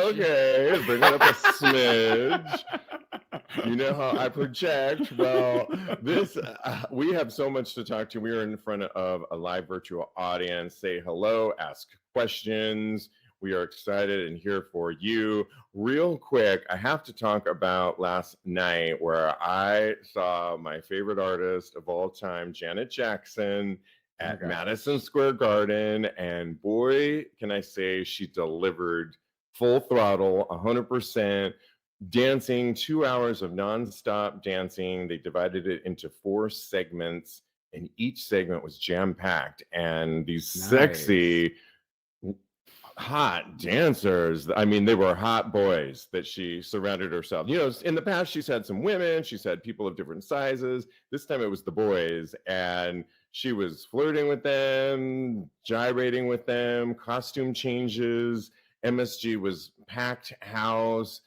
Okay, bring it up a smidge. You know how I project. Well, we have so much to talk to. We are in front of a live virtual audience. Say hello, ask questions. We are excited and here for you. Real quick, I have to talk about last night where I saw my favorite artist of all time, Janet Jackson, at Madison Square Garden. And boy, can I say she delivered full throttle, 100%. Dancing, 2 hours of nonstop dancing. They divided it into 4 segments, and each segment was jam-packed. And these sexy, hot dancers, I mean, they were hot boys that she surrounded herself. You know, in the past, she's had some women, she's had people of different sizes. This time it was the boys, and she was flirting with them, gyrating with them, costume changes. MSG was packed house.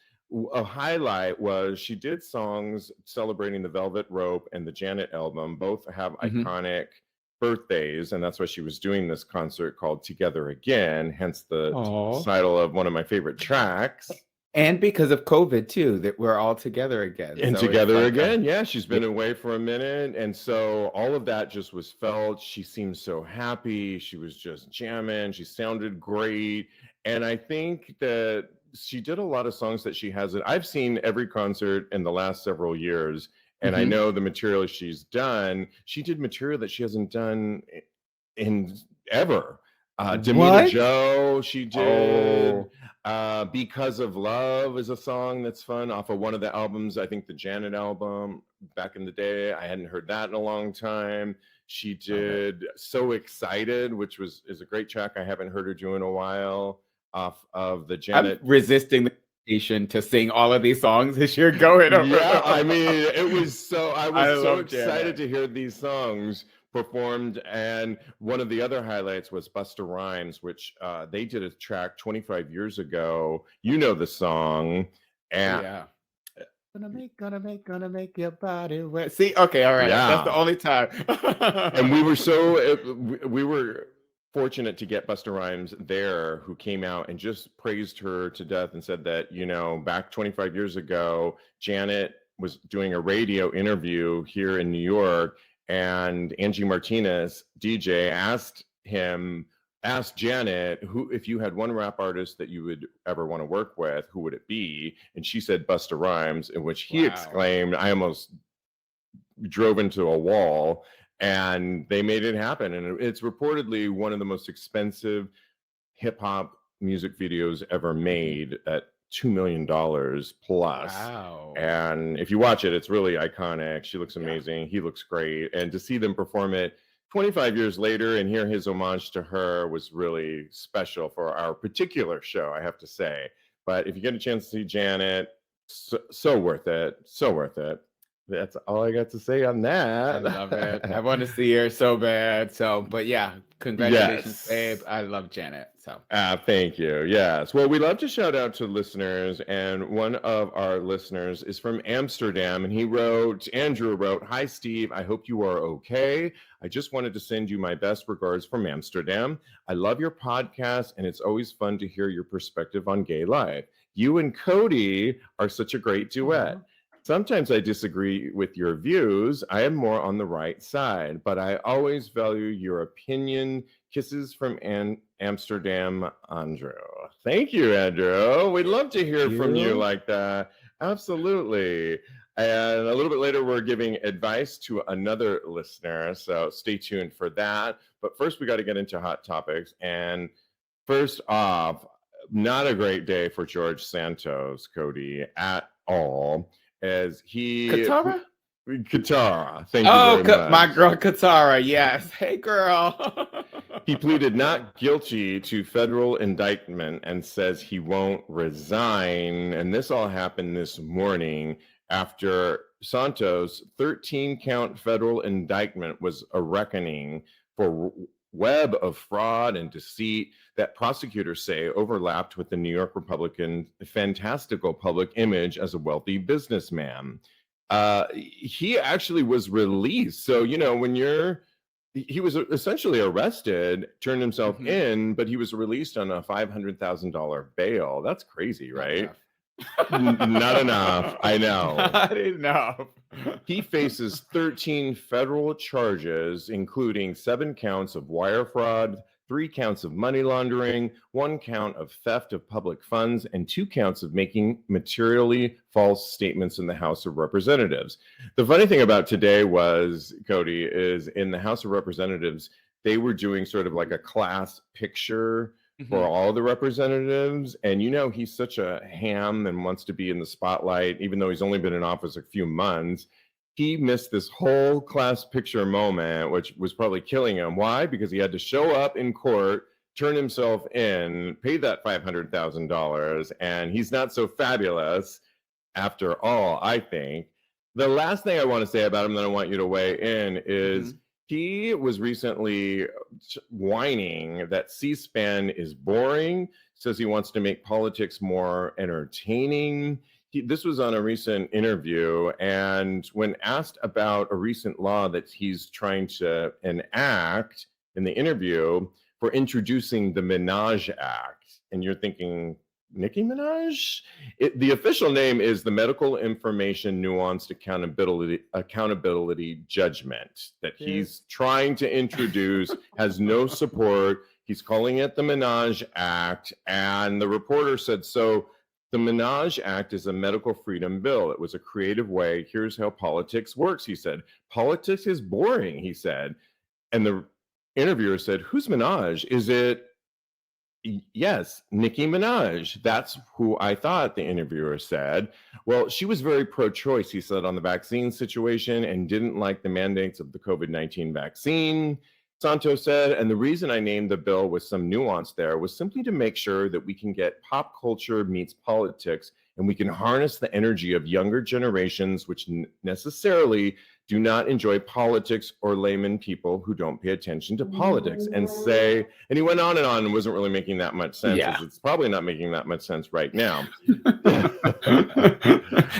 A highlight was she did songs celebrating the Velvet Rope and the Janet album. Both have iconic birthdays, and that's why she was doing this concert called Together Again, hence the title of one of my favorite tracks. And because of COVID too, that we're all together again. And so together again, yeah, she's been away for a minute. And so all of that just was felt. She seemed so happy. She was just jamming. She sounded great. And I think that she did a lot of songs that she hasn't. I've seen every concert in the last several years, and I know the material she's done. She did material that she hasn't done in ever. Demeter Joe, she did. Because of Love is a song that's fun off of one of the albums, I think the Janet album back in the day. I hadn't heard that in a long time. She did So Excited, which is a great track I haven't heard her do in a while, off of the Janet. I'm resisting the temptation to sing all of these songs as you're going over. Yeah, I mean, it was so, I was so excited to hear these songs performed. And one of the other highlights was Busta Rhymes, which they did a track 25 years ago. You know the song. And Gonna make your body wet. See, okay, all right. Yeah. That's the only time. And we were fortunate to get Busta Rhymes there, who came out and just praised her to death and said that, you know, back 25 years ago, Janet was doing a radio interview here in New York, and Angie Martinez, DJ, asked Janet, who, if you had one rap artist that you would ever want to work with, who would it be? And she said Busta Rhymes, in which he exclaimed, I almost drove into a wall. And they made it happen. And it's reportedly one of the most expensive hip hop music videos ever made at $2 million plus. Wow. And if you watch it, it's really iconic. She looks amazing. He looks great. And to see them perform it 25 years later and hear his homage to her was really special for our particular show, I have to say. But if you get a chance to see Janet, so worth it. So worth it. That's all I got to say on that. I love it. I want to see her so bad. So, but yeah, congratulations, babe. I love Janet. So, thank you. Yes. Well, we love to shout out to listeners, and one of our listeners is from Amsterdam, and Andrew wrote, "Hi, Steve. I hope you are okay. I just wanted to send you my best regards from Amsterdam. I love your podcast, and it's always fun to hear your perspective on gay life. You and Kodi are such a great duet. Sometimes I disagree with your views. I am more on the right side, but I always value your opinion. Kisses from Amsterdam, Andrew." Thank you, Andrew. We'd love to hear from you like that. Absolutely. And a little bit later, we're giving advice to another listener, so stay tuned for that. But first, we got to get into hot topics. And first off, not a great day for George Santos, Kodi, at all. As he Katara, thank you very much. My girl Katara, yes. Hey girl. He pleaded not guilty to federal indictment and says he won't resign. And this all happened this morning after Santos' 13-count federal indictment was a reckoning for web of fraud and deceit that prosecutors say overlapped with the New York Republican's fantastical public image as a wealthy businessman. He actually was released. So, you know, when you're he was essentially arrested, turned himself Mhm. in, but he was released on a $500,000 bail. That's crazy, Not right? enough. Not enough. I know. Not enough. He faces 13 federal charges, including 7 counts of wire fraud, 3 counts of money laundering, 1 count of theft of public funds, and 2 counts of making materially false statements in the House of Representatives. The funny thing about today was, Kodi, is in the House of Representatives, they were doing sort of like a class picture for Mhm. all the representatives. And he's such a ham and wants to be in the spotlight, even though he's only been in office a few months. He missed this whole class picture moment, which was probably killing him. Why? Because he had to show up in court, turn himself in, pay that $500,000, and he's not so fabulous after all, I think. The last thing I want to say about him that I want you to weigh in is Mhm. he was recently whining that C-SPAN is boring, says he wants to make politics more entertaining. This was on a recent interview, and when asked about a recent law that he's trying to enact in the interview for introducing the Minaj Act, and you're thinking, Nicki Minaj? The official name is the Medical Information Nuanced Accountability Judgment that Yes. he's trying to introduce, has no support. He's calling it the Minaj Act, and the reporter said, so the Minaj Act is a medical freedom bill. It was a creative way. Here's how politics works, he said. Politics is boring, he said. And the interviewer said, who's Minaj? Is it Yes, Nicki Minaj. That's who I thought, the interviewer said. Well, she was very pro choice, he said, on the vaccine situation and didn't like the mandates of the COVID-19 vaccine. Santos said, and the reason I named the bill with some nuance there was simply to make sure that we can get pop culture meets politics and we can harness the energy of younger generations, which necessarily do not enjoy politics, or layman people who don't pay attention to politics, and he went on and wasn't really making that much sense, Yeah. as it's probably not making that much sense right now.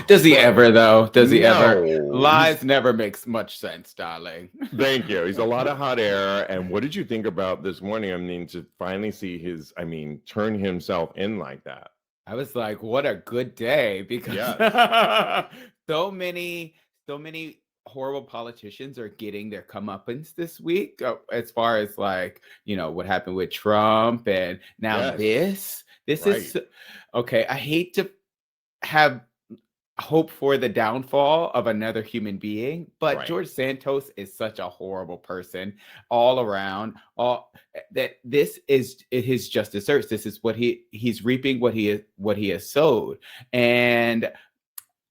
Does he ever, though? Does he ever? No, Lies never makes much sense, darling. thank you. He's a lot of hot air. And what did you think about this morning? I mean, to finally see turn himself in like that. I was like, what a good day, because Yes. so many horrible politicians are getting their comeuppance this week, as far as like, what happened with Trump, and now Yes. this Right. is okay. I hate to have hope for the downfall of another human being, but Right. George Santos is such a horrible person all around. That this is his just desserts. This is what he's reaping, what he has sowed. And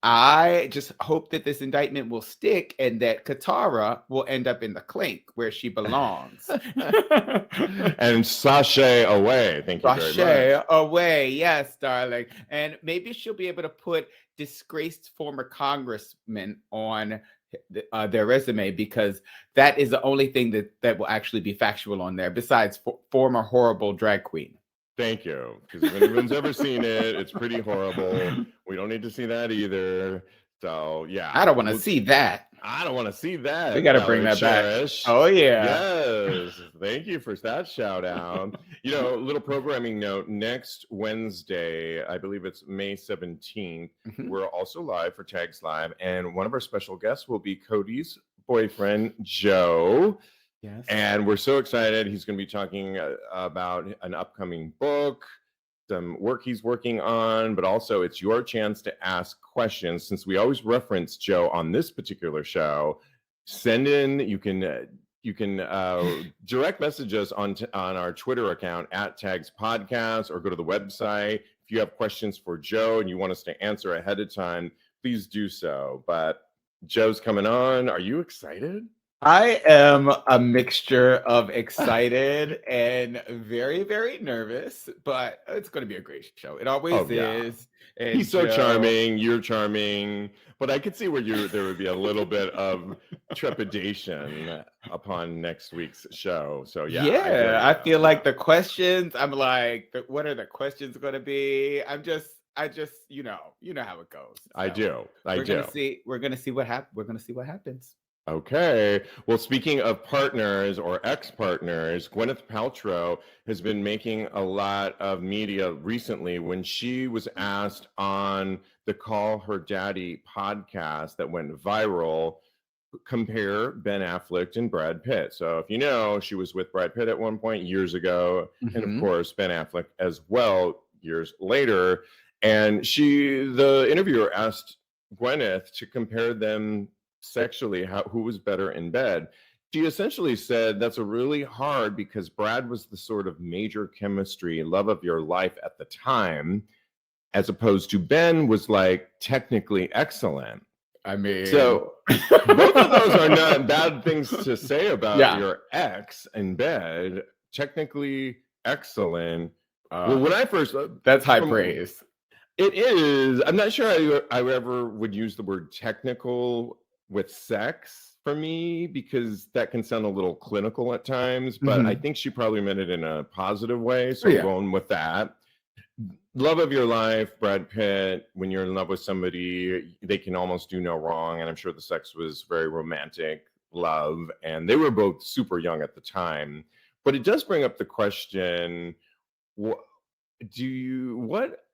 I just hope that this indictment will stick and that Katara will end up in the clink where she belongs. And sashay away. Thank you very Sashay much. away, yes, darling. And maybe she'll be able to put disgraced former congressmen on their resume, because that is the only thing that will actually be factual on there, besides former horrible drag queen. Thank you. Because if anyone's ever seen it, it's pretty horrible. We don't need to see that either. So yeah, I don't want to see that. I don't want to see that. We got to bring that Cherish. back. Oh yeah. Yes. Thank you for that shout out. Little programming note. Next Wednesday, I believe it's May 17th, we're also live for Tags Live, and one of our special guests will be Kodi's boyfriend, Joe. Yes. And we're so excited. He's going to be talking about an upcoming book, some work he's working on, but also it's your chance to ask questions. Since we always reference Joe on this particular show, send in. You can direct message us on our Twitter account at TAGSPodcast, or go to the website. If you have questions for Joe and you want us to answer ahead of time, please do so. But Joe's coming on. Are you excited? I am a mixture of excited and very, very nervous, but it's going to be a great show. It always is. And he's so charming. You're charming, but I could see where there would be a little bit of trepidation upon next week's show. So yeah, I feel like the questions. I'm like, what are the questions going to be? I just, you know how it goes. So I do. We're gonna see what happens. Okay. Well, speaking of partners or ex-partners, Gwyneth Paltrow has been making a lot of media recently when she was asked on the Call Her Daddy podcast that went viral, compare Ben Affleck and Brad Pitt. So if you know, she was with Brad Pitt at one point years ago, and of course Ben Affleck as well years later. And the interviewer asked Gwyneth to compare them sexually, who was better in bed. She essentially said that's a really hard because Brad was the sort of major chemistry love of your life at the time, as opposed to Ben was like technically excellent. I mean, so both of those are not bad things to say about your ex in bed. Technically excellent. Well, when I first that's high praise. It is. I'm not sure I ever would use the word technical with sex for me, because that can sound a little clinical at times, but I think she probably meant it in a positive way. So I'm going with that. Love of your life, Brad Pitt. When you're in love with somebody, they can almost do no wrong. And I'm sure the sex was very romantic love. And they were both super young at the time. But it does bring up the question, what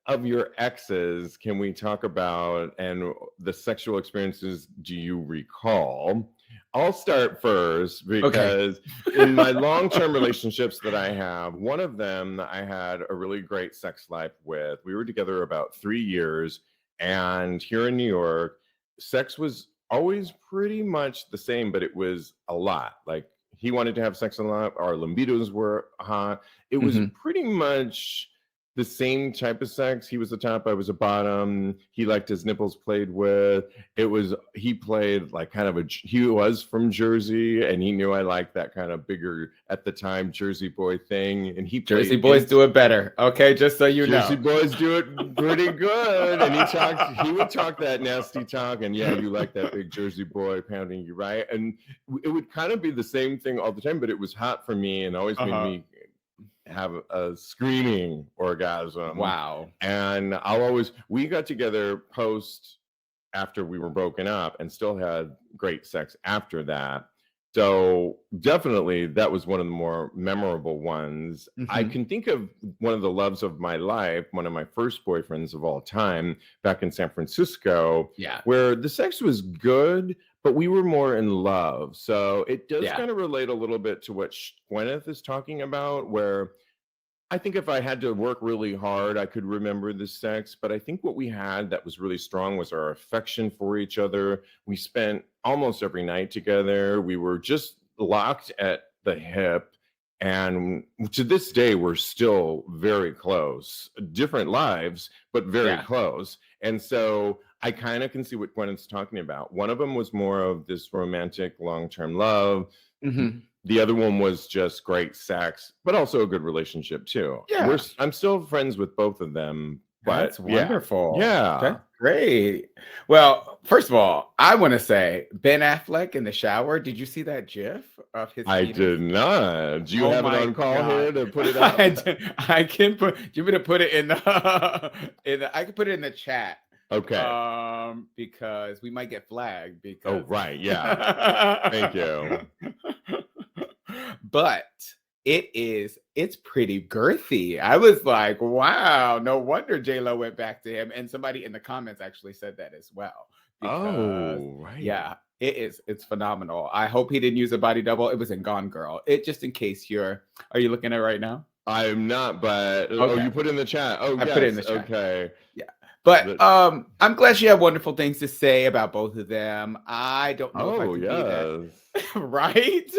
of your exes can we talk about, and the sexual experiences do you recall? I'll start first because in my long-term relationships that I have, one of them I had a really great sex life with. We were together about 3 years, and here in New York, sex was always pretty much the same, but it was a lot. Like, he wanted to have sex a lot. Our libidos were hot. It was pretty much the same type of sex. He was the top, I was a bottom. He liked his nipples played with. He played like he was from Jersey, and he knew I liked that kind of bigger, at the time, Jersey boy thing. And Jersey boys do it better. Okay, just so you know. Jersey boys do it pretty good. And he would talk that nasty talk, and yeah, you like that big Jersey boy pounding you, right? And it would kind of be the same thing all the time, but it was hot for me and always made me have a screaming orgasm. Wow. And we got together after we were broken up, and still had great sex after that. So definitely that was one of the more memorable ones. I can think of one of the loves of my life, one of my first boyfriends of all time, back in San Francisco, where the sex was good, but we were more in love. So it does kind of relate a little bit to what Gwyneth is talking about, where I think if I had to work really hard, I could remember the sex. But I think what we had that was really strong was our affection for each other. We spent almost every night together. We were just locked at the hip. And to this day, we're still very close. Different lives, but very close. And so I kind of can see what Gwyneth's talking about. One of them was more of this romantic long-term love. The other one was just great sex, but also a good relationship too. Yeah. I'm still friends with both of them. That's wonderful. Yeah. That's great. Well, first of all, I want to say Ben Affleck in the shower. Did you see that GIF of his? I did not. Do you have it on call here to put it up? I can put. Do you want me to put it in the? I can put it in the chat. Okay. Because we might get flagged. Because. Oh right, yeah. Thank you. But it's pretty girthy. I was like, wow, no wonder J-Lo went back to him. And somebody in the comments actually said that as well. Because, right. Yeah, it's phenomenal. I hope he didn't use a body double. It was in Gone Girl. Just in case are you looking at it right now? I'm not, but you put it in the chat. I put it in the chat. Okay. Yeah. But I'm glad she had wonderful things to say about both of them. I don't know if I can be that. Right?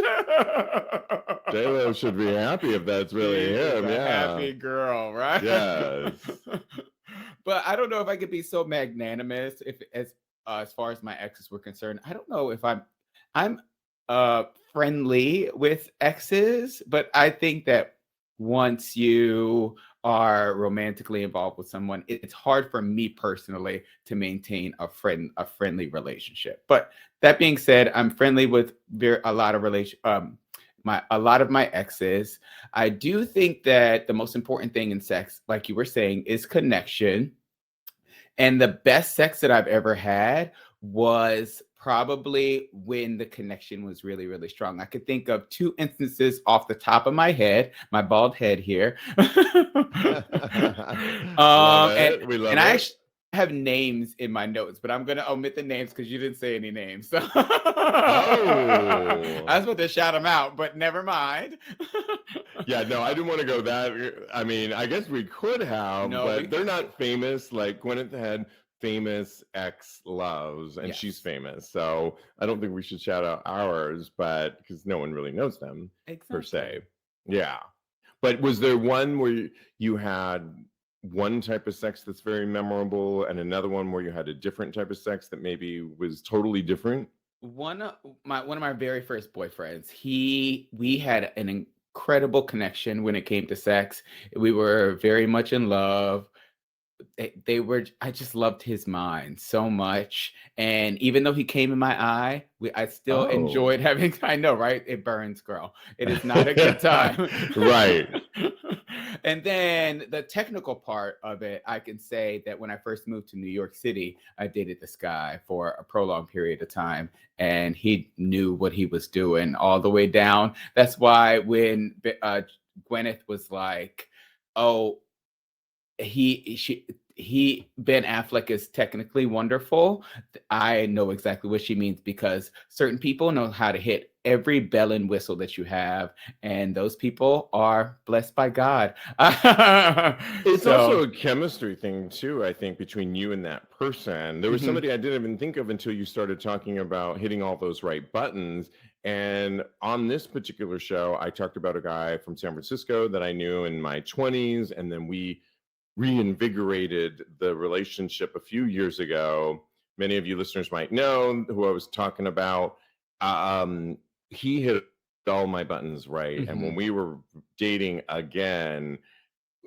J-Lo should be happy if that's really him. Happy girl, right? Yes. But I don't know if I could be so magnanimous as far as my exes were concerned. I don't know if I'm friendly with exes, but I think that once you are romantically involved with someone, it's hard for me personally to maintain a friendly relationship. But that being said, I'm friendly with a lot of my exes. I do think that the most important thing in sex, like you were saying, is connection. And the best sex that I've ever had was probably when the connection was really, really strong. I could think of 2 instances off the top of my head, my bald head here. Love And it. We love I it. actually have names in my notes, but I'm gonna omit the names because you didn't say any names. So I was about to shout them out, but never mind. Yeah, no, I didn't want to go that. I mean, I guess we could have, No, but they're not famous. Like Gwyneth had famous ex loves, and she's Yes. famous. So I don't think we should shout out ours, but because no one really knows them per se. Exactly. Yeah. But was there one where you had one type of sex that's very memorable and another one where you had a different type of sex that maybe was totally different? One of my very first boyfriends, we had an incredible connection when it came to sex. We were very much in love. They were, I just loved his mind so much. And even though he came in my eye, I still Oh. enjoyed having, I know, right? It burns, girl. It is not a good time. Right. And then the technical part of it, I can say that when I first moved to New York City, I dated this guy for a prolonged period of time, and he knew what he was doing all the way down. That's why when Gwyneth was like, "Oh, Ben Affleck is technically wonderful," I know exactly what she means, because certain people know how to hit every bell and whistle that you have, and those people are blessed by God. It's also So a chemistry thing too, I think, between you and that person. There was mhm, somebody I didn't even think of until you started talking about hitting all those right buttons. And on this particular show, I talked about a guy from San Francisco that I knew in my 20s, and then we reinvigorated the relationship a few years ago. Many of you listeners might know who I was talking about. Um, he hit all my buttons right. And when mhm. we were dating again,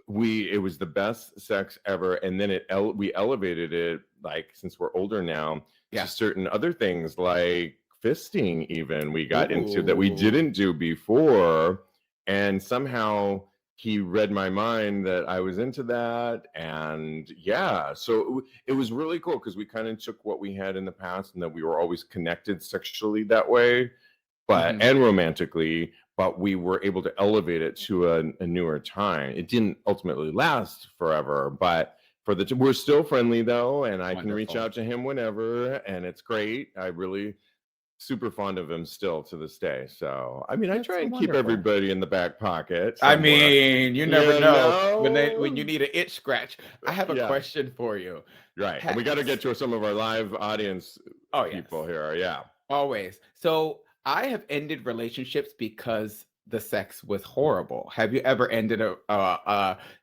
it was the best sex ever. And then we elevated it, like, since we're older now, to Yeah. certain other things like fisting, even we got into that we Ooh. didn't do before. And somehow he read my mind that I was into that. And yeah, so it was really cool because we kind of took what we had in the past and that we were always connected sexually that way, but Mhm. and romantically, but we were able to elevate it to a newer time. It didn't ultimately last forever, but we're still friendly though, and I can reach Wonderful. out to him whenever, and it's great. I really super fond of him still to this day. So I mean, I That's try so and keep wonderful. everybody in the back pocket I somewhere. mean, you never You know when you know? need an itch scratch. I have a Yeah, question for you. right. And Ha- we got to get to some of our live audience oh people yes. here. Yeah. Always. So I have ended relationships because the sex was horrible. Have you ever ended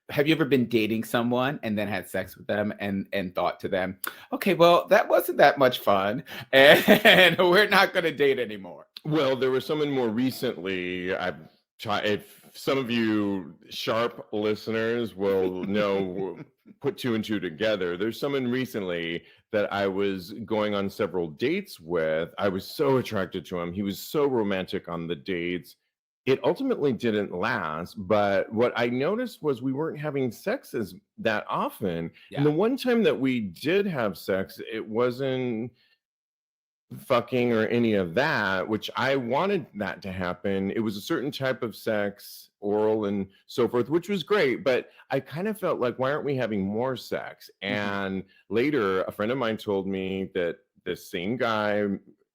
have you ever been dating someone and then had sex with them and thought to them, okay, well, that wasn't that much fun, and we're not going to date anymore? Well, there was someone more recently. I've tried. If some of you sharp listeners will know, put two and two together. There's someone recently that I was going on several dates with. I was so attracted to him. He was so romantic on the dates. It ultimately didn't last, but what I noticed was we weren't having sex as that often. And Yeah. the one time that we did have sex, it wasn't fucking or any of that, which I wanted that to happen. It was a certain type of sex, oral and so forth, which was great. But I kind of felt like, why aren't we having more sex? Hmm. And later, a friend of mine told me that this same guy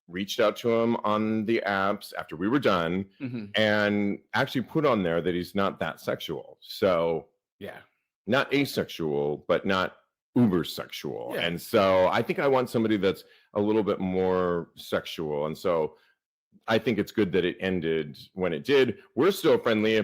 reached out to him on the apps after we were done Hmm. and actually put on there that he's not that sexual. So, Yeah. not asexual, but not uber sexual. Yeah. And so I think I want somebody that's a little bit more sexual. And so I think it's good that it ended when it did. We're still friendly.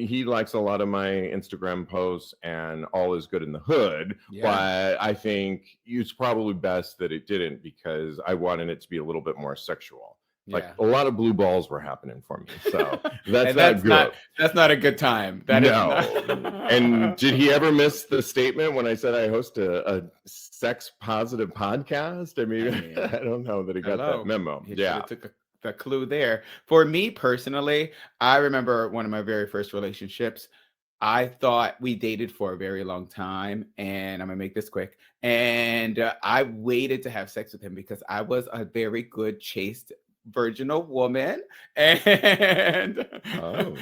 He likes a lot of my Instagram posts and all is good in the hood. Yeah. But I think it's probably best that it didn't because I wanted it to be a little bit more sexual. Like Yeah. a lot of blue balls were happening for me. So that's And not good. that's not a good time. That is not. No. And did he ever miss the statement when I said I host a sex positive podcast? I I mean, mean, I don't know that he got that hello. memo. He should Yeah. have took the clue there. For me personally, I remember one of my very first relationships. I thought we dated for a very long time, and I'm gonna make this quick. And I waited to have sex with him because I was a very good, chaste, virginal woman. And Oh.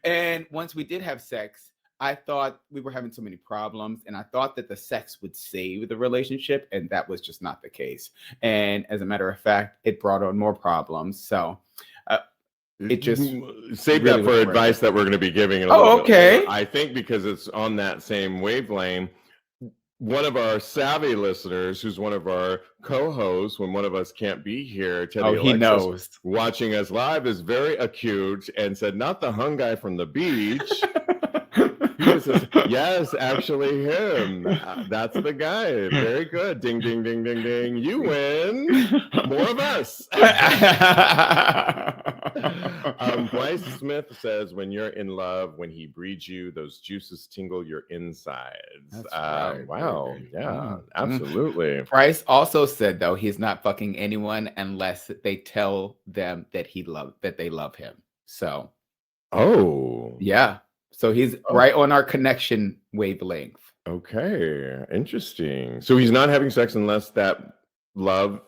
and once we did have sex, I thought we were having so many problems, and I thought that the sex would save the relationship, and that was just not the case. And as a matter of fact, it brought on more problems. So it just save really that for was advice that we're going to be giving in a Oh, little bit later. okay. I think because it's on that same wavelength. One of our savvy listeners, who's one of our co-hosts when one of us can't be here, Teddy Oh, he Alexis, knows. watching us live, is very acute and said, "Not the hung guy from the beach." He just says, "Yes, actually him. That's the guy. Very good. Ding, ding, ding, ding, ding. You win. More of us." Bryce Smith says, "When you're in love, when he breeds you, those juices tingle your insides." That's right, Wow. baby. Yeah, absolutely. Bryce also said, though, he's not fucking anyone unless they tell them that they love him. So, Oh, yeah. So he's right on our connection wavelength. okay. Interesting. So he's not having sex unless that love, of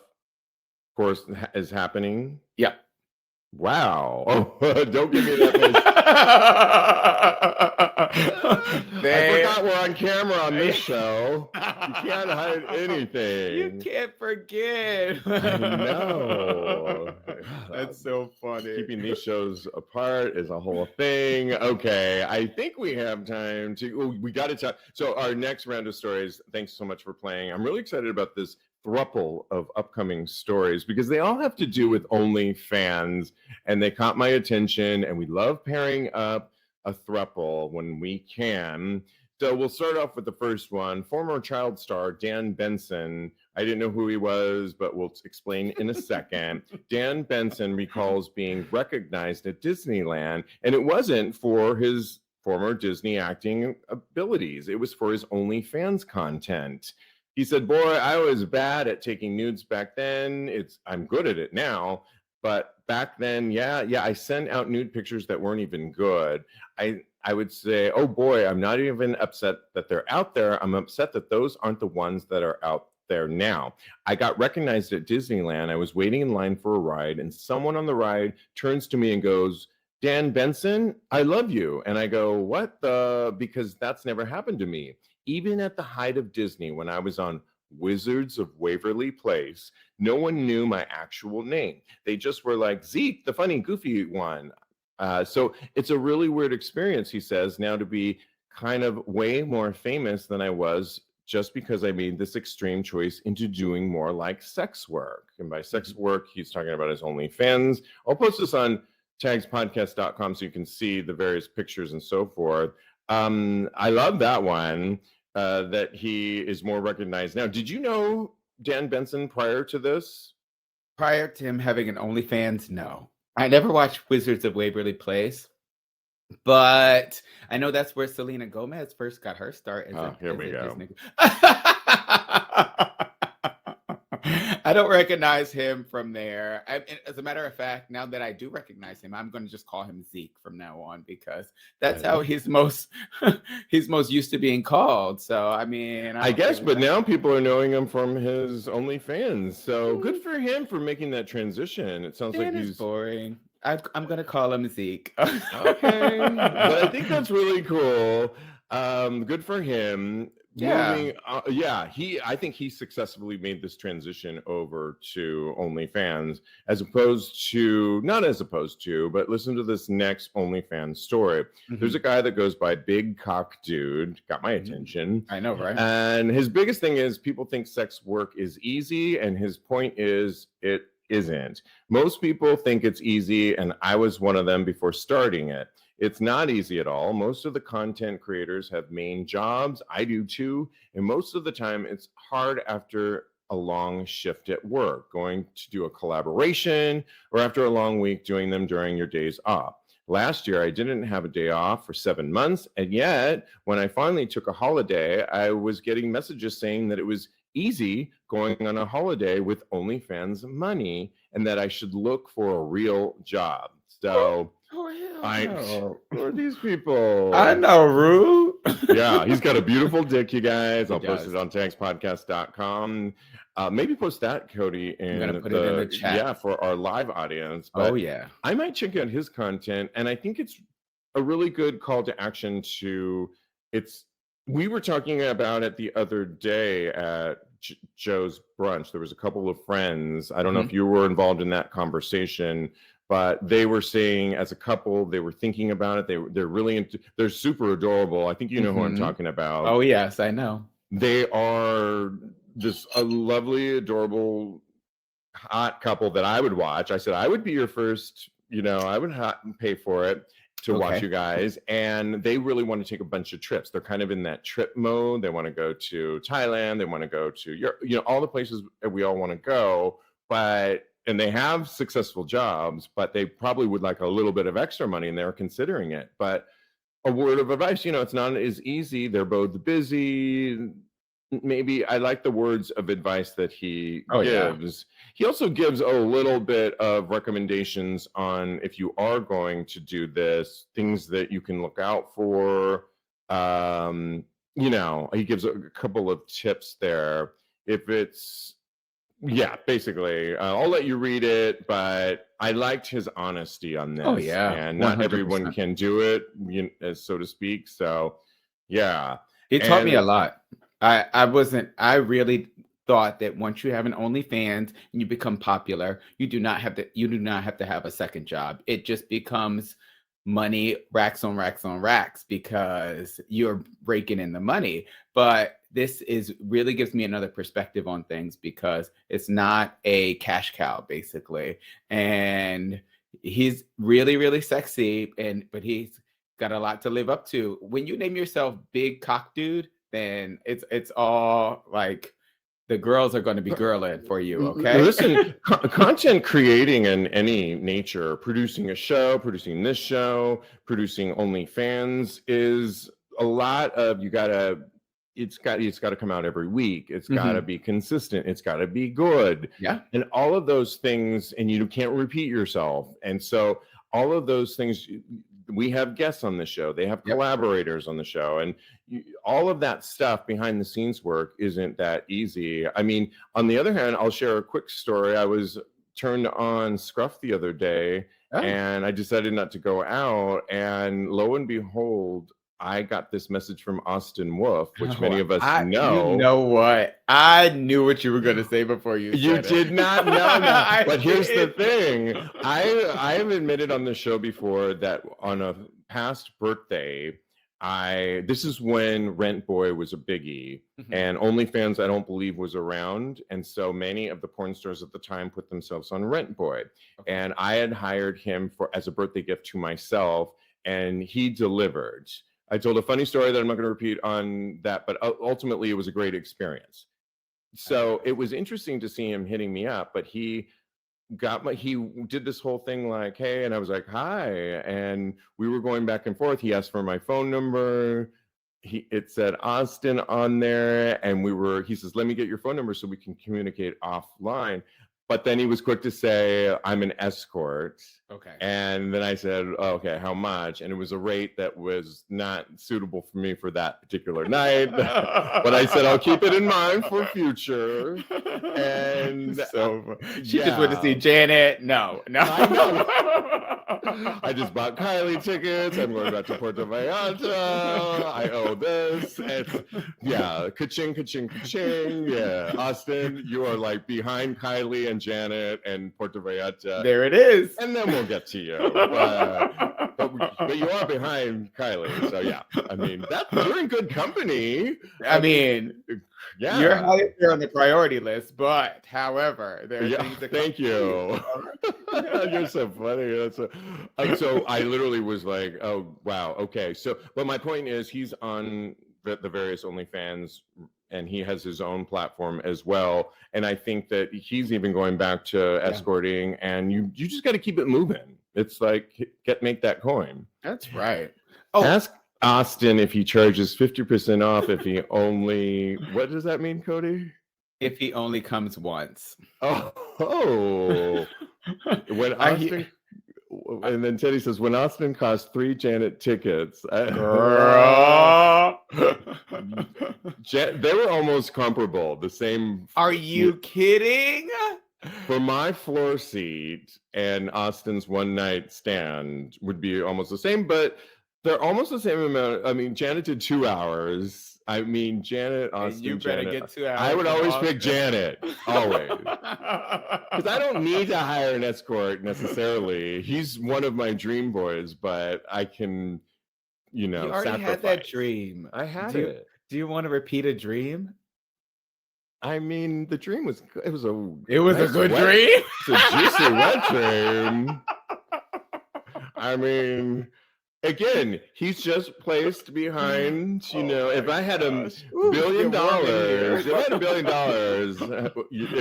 course, is happening. Yeah. Wow. Oh, don't give me that face. I forgot we're on camera on this show. You can't hide anything. You can't forget. I know. That's so funny. Keeping these shows apart is a whole thing. Okay, I think we have time to. We got to talk. So our next round of stories. Thanks so much for playing. I'm really excited about this throuple of upcoming stories because they all have to do with OnlyFans, and they caught my attention. And we love pairing up a throuple when we can. So we'll start off with the first one. Former child star Dan Benson. I didn't know who he was, but we'll explain in a second. Dan Benson recalls being recognized at Disneyland, and it wasn't for his former Disney acting abilities. It was for his OnlyFans content. He said, "Boy, I was bad at taking nudes back then. I'm good at it now. But back then, yeah, I sent out nude pictures that weren't even good. I would say, oh boy, I'm not even upset that they're out there. I'm upset that those aren't the ones that are out there now. I got recognized at Disneyland. I was waiting in line for a ride, and someone on the ride turns to me and goes, 'Dan Benson, I love you.' And I go, 'What the?' Because that's never happened to me. Even at the height of Disney, when I was on Wizards of Waverly Place, no one knew my actual name. They just were like, 'Zeke, the funny, goofy one.' So it's a really weird experience," he says, "now to be kind of way more famous than I was just because I made this extreme choice into doing more like sex work." And by sex work, he's talking about his OnlyFans. I'll post this on TAGSPodcast.com so you can see the various pictures and so forth. I love that one, that he is more recognized now. Did you know Dan Benson prior to this? Prior to him having an OnlyFans, no. I never watched Wizards of Waverly Place, but I know that's where Selena Gomez first got her start. Here we go. Disney. I don't recognize him from there. As a matter of fact, now that I do recognize him, I'm going to just call him Zeke from now on because that's how he's most used to being called. So I mean, I guess, but now people are knowing him from his OnlyFans. So good for him for making that transition. It sounds like he's boring. I'm going to call him Zeke. Okay, but I think that's really cool. Good for him. Yeah. I think he successfully made this transition over to OnlyFans but listen to this next OnlyFans story. There's a guy that goes by Big Cock Dude, got my attention. I know, right? And his biggest thing is people think sex work is easy, and his point is it isn't. Most people think it's easy, and I was one of them before starting it. It's not easy at all. Most of the content creators have main jobs. I do too. And most of the time, it's hard after a long shift at work, going to do a collaboration, or after a long week doing them during your days off. Last year, I didn't have a day off for 7 months. And yet, when I finally took a holiday, I was getting messages saying that it was easy going on a holiday with OnlyFans money and that I should look for a real job. So Who are these people? I know, Rue. Yeah, he's got a beautiful dick, you guys. I'll post does. it on TAGSPodcast.com. Maybe post that, Cody, I'm in gonna put it in the chat. for our live audience. Oh But yeah. I might check out his content, and I think it's a really good call to action to it's we were talking about it the other day at Joe's brunch. There was a couple of friends. I don't know if you were involved in that conversation, but they were saying as a couple they were thinking about it. They're really into, they're super adorable. I think you know who I'm talking about. Oh yes, I know. They are just a lovely, adorable, hot couple that I would watch. I said I would be your first, I would pay for it to watch you guys. And they really want to take a bunch of trips. They're kind of in that trip mode. They want to go to Thailand. They want to go to Europe, all the places that we all want to go. And they have successful jobs, but they probably would like a little bit of extra money, and they're considering it. But a word of advice, it's not as easy. They're both busy. Maybe I like the words of advice that he gives. He also gives a little bit of recommendations on if you are going to do this, things that you can look out for. He gives a couple of tips there. If it's, basically, I'll let you read it, but I liked his honesty on this. Oh yeah, and not 100%. Everyone can do it, so to speak. So, yeah, he taught me a lot. I really thought that once you have an OnlyFans and you become popular, you do not have to have a second job. It just becomes money, racks on racks on racks, because you're raking in the money. But this really gives me another perspective on things, because it's not a cash cow, basically. And he's really, really sexy, but he's got a lot to live up to. When you name yourself Big Cock Dude, then it's all like the girls are going to be girling for you. Okay. Listen, content creating in any nature, producing a show, producing this show, producing OnlyFans is a lot of, it's got to come out every week. It's got to be consistent. It's got to be good. Yeah. And all of those things, and you can't repeat yourself. And so all of those things, we have guests on the show. They have collaborators on the show. And all of that stuff behind the scenes work isn't that easy. I mean, on the other hand, I'll share a quick story. I was turned on Scruff the other day, and I decided not to go out. And lo and behold, I got this message from Austin Wolf, which many of us know. You know what? I knew what you were going to say before you said it. You did not know that. But here's the thing. I have admitted on the show before that on a past birthday, this is when Rent Boy was a biggie, and OnlyFans, I don't believe, was around. And so many of the porn stars at the time put themselves on Rent Boy. And I had hired him as a birthday gift to myself, and he delivered. I told a funny story that I'm not going to repeat on that, but ultimately it was a great experience. So it was interesting to see him hitting me up, but he did this whole thing like, hey, and I was like, hi. And we were going back and forth. He asked for my phone number. It said Austin on there, and he says, let me get your phone number so we can communicate offline. But then he was quick to say, I'm an escort. Okay. And then I said, oh, okay, how much? And it was a rate that was not suitable for me for that particular night. But I said, I'll keep it in mind for future. And so she just went to see Janet. No. I know. I just bought Kylie tickets. I'm going back to Puerto Vallarta. I owe this. Ka-ching, ka-ching, ka-ching. Yeah, Austin, you are like behind Kylie and Janet and Puerto Vallarta. There it is. And then we'll get to you. But you are behind Kylie. So yeah, I mean, you're in good company. I mean, yeah, you're high there on the priority list. But however, there are things that thank you. You're so funny. So I literally was like, oh wow, okay. So, but my point is, he's on the various OnlyFans, and he has his own platform as well. And I think that he's even going back to escorting, and you just got to keep it moving. It's like, make that coin. That's right. Ask Austin if he charges 50% off if he only, what does that mean, Cody? If he only comes once. Oh. When Austin, And then Teddy says, when Austin cost 3 Janet tickets, Girl. they were almost comparable. The same. Are you kidding? For my floor seat and Austin's one night stand would be almost the same, but they're almost the same amount. I mean, Janet did 2 hours. I mean, Janet, Austin, And you better Janet. get 2 hours. I would from always Austin. pick Janet, always. Because I don't need to hire an escort necessarily. He's one of my dream boys, but I can, You already sacrifice. had that dream. I had Do it. Do you want to repeat a dream? I mean, the dream was, it was a nice good wet dream. It's a juicy wet dream. I mean, again, he's just placed behind, if I had $1 billion, it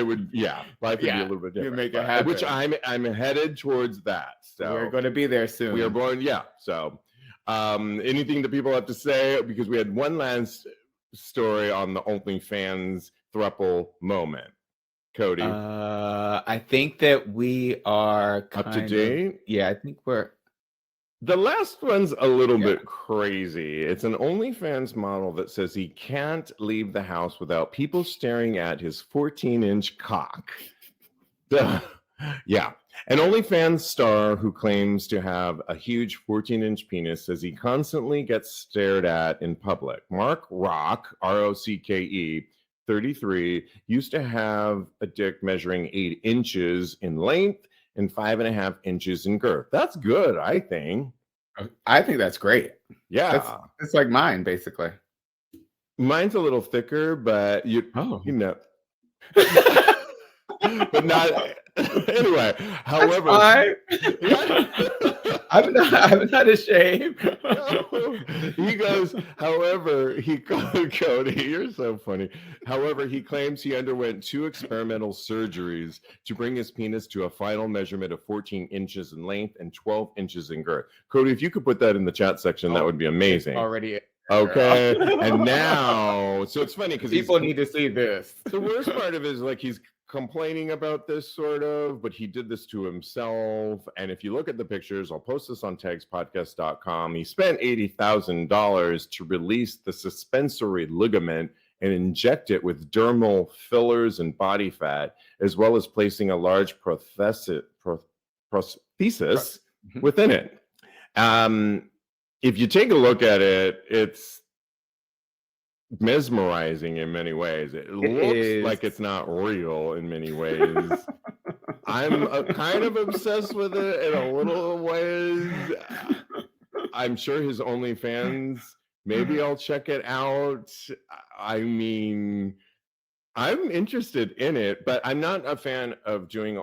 would, life would be a little bit different. You make it happen. Which I'm headed towards that. So we're going to be there soon. We are born, So anything that people have to say, because we had one last story on the Onlyfans Throuple moment. Kodi, I think that we are up to date. Yeah, I think we're. The last one's a little bit crazy. It's an OnlyFans model that says he can't leave the house without people staring at his 14-inch cock. Yeah. An OnlyFans star who claims to have a huge 14-inch penis says he constantly gets stared at in public. Mark Rock, R-O-C-K-E, 33, used to have a dick measuring 8 inches in length and 5.5 inches in girth. That's good, I think. I think that's great. Yeah. It's like mine, basically. Mine's a little thicker, but but not anyway. However, I'm not ashamed. He goes, however, Kodi, you're so funny. However, he claims he underwent 2 experimental surgeries to bring his penis to a final measurement of 14 inches in length and 12 inches in girth. Kodi, if you could put that in the chat section, that would be amazing. Already. Okay. And now, so it's funny because people need to see this. The worst part of it is like he's complaining about this sort of, but he did this to himself. And if you look at the pictures, I'll post this on TAGSPodcast.com. He spent $80,000 to release the suspensory ligament and inject it with dermal fillers and body fat, as well as placing a large prosthesis within it. If you take a look at it, it's mesmerizing in many ways. It looks like it's not real in many ways. I'm kind of obsessed with it in a little ways. I'm sure his OnlyFans, maybe I'll check it out. I mean, I'm interested in it, but I'm not a fan of doing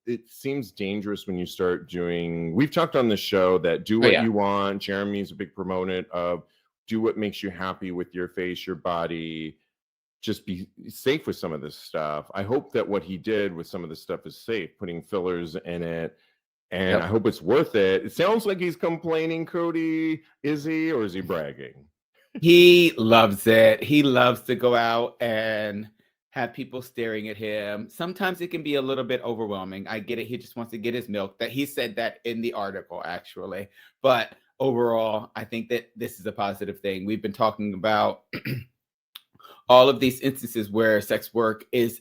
it seems dangerous when you start doing, we've talked on the show that do what you want. Jeremy's a big proponent of do what makes you happy with your face, your body. Just be safe with some of this stuff. I hope that what he did with some of this stuff is safe, putting fillers in it. And I hope it's worth it. It sounds like he's complaining, Kodi. Is he, or is he bragging? He loves it. He loves to go out and have people staring at him. Sometimes it can be a little bit overwhelming. I get it. He just wants to get his milk. That he said that in the article, actually. But overall, I think that this is a positive thing. We've been talking about all of these instances where sex work is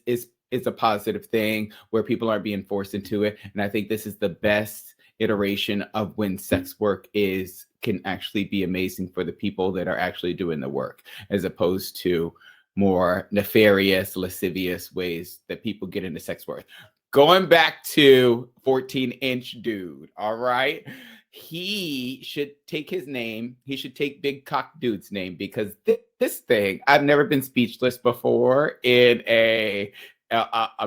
a positive thing, where people aren't being forced into it. And I think this is the best iteration of when sex work can actually be amazing for the people that are actually doing the work, as opposed to more nefarious, lascivious ways that people get into sex work. Going back to 14-inch dude, all right? He should take his name. He should take Big Cock Dude's name, because this thing, I've never been speechless before in a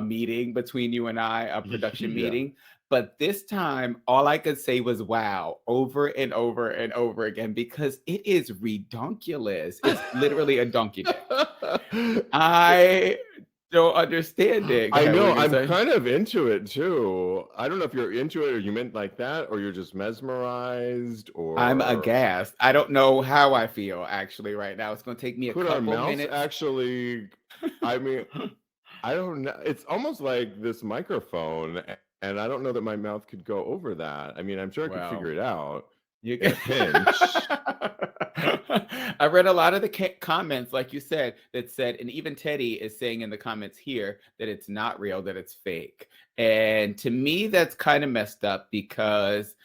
meeting between you and I, a production meeting. But this time, all I could say was wow, over and over and over again, because it is redonkulous. It's literally a donkey dick. I don't understand it. I know. I'm kind of into it too. I don't know if you're into it or you meant like that, or you're just mesmerized, or I'm aghast. I don't know how I feel actually right now. It's going to take me a couple minutes. Actually, I mean, I don't know. It's almost like this microphone. and I don't know that my mouth could go over that. I mean, I'm sure I could figure Well, it out you in a can. pinch. I read a lot of the comments, like you said, that said, and even Teddy is saying in the comments here that it's not real, that it's fake. And to me, that's kind of messed up because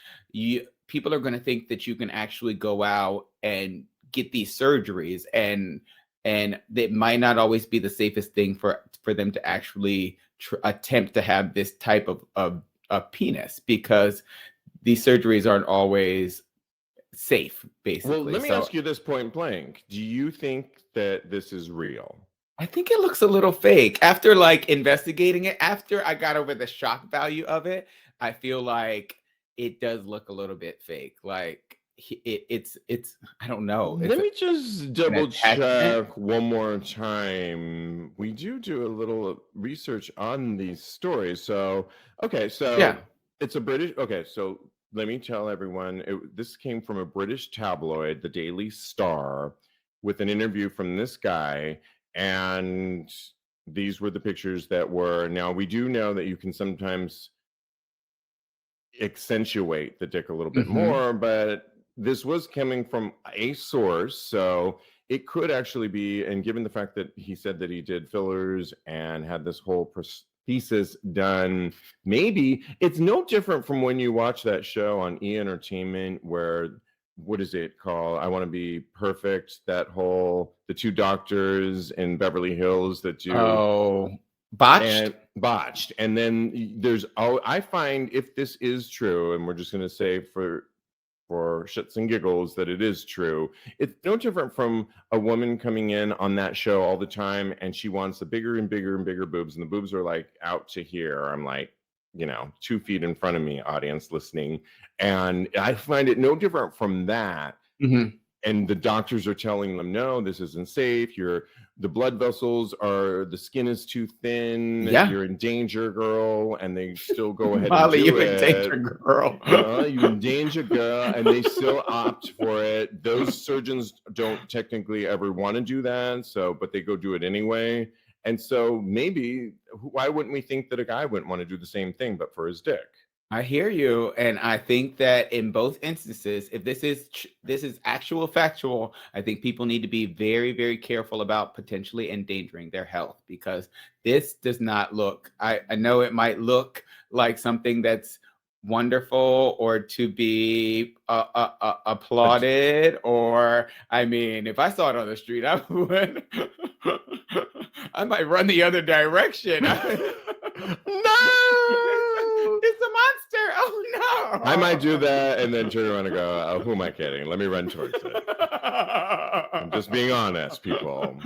people are going to think that you can actually go out and get these surgeries, and it might not always be the safest thing for them to actually attempt to have this type of penis, because these surgeries aren't always safe, Well, basically. let me So ask you this point blank. Do you think that this is real? I think it looks a little fake. After like investigating it, after I got over the shock value of it, I feel like it does look a little bit fake. Like it's I don't know. It's Let me just an double attachment. check one more time. We do a little research on these stories. So, okay, Yeah. so it's a British. Okay, so let me tell everyone this came from a British tabloid, the Daily Star, with an interview from this guy. And these were the pictures that were. Now, we do know that you can sometimes accentuate the dick a little bit Mm-hmm. more, but this was coming from a source, so it could actually be. And given the fact that he said that he did fillers and had this whole prosthesis done, maybe it's no different from when you watch that show on E Entertainment where, what is it called? I Want to Be Perfect. That whole, the two doctors in Beverly Hills that do Oh, botched. and botched. And then I find, if this is true, and we're just going to say for shits and giggles that it is true, it's no different from a woman coming in on that show all the time and she wants the bigger and bigger and bigger boobs, and the boobs are like out to here. I'm like, 2 feet in front of me, audience listening. And I find it no different from that. Mm-hmm. And the doctors are telling them, no, this isn't safe. The blood vessels the skin is too thin. Yeah. You're in danger, girl. And they still go ahead and Molly, do you it. in danger, girl. You in danger, girl. And they still opt for it. Those surgeons don't technically ever want to do that. But they go do it anyway. And so maybe, why wouldn't we think that a guy wouldn't want to do the same thing, but for his dick? I hear you, and I think that in both instances, if this is actual factual, I think people need to be very, very careful about potentially endangering their health, because this does not look. I know it might look like something that's wonderful or to be applauded, or I mean, if I saw it on the street, I would. I might run the other direction. No! It's a monster. Oh no. I might do that and then turn around and go, oh, who am I kidding? Let me run towards it. I'm just being honest, people.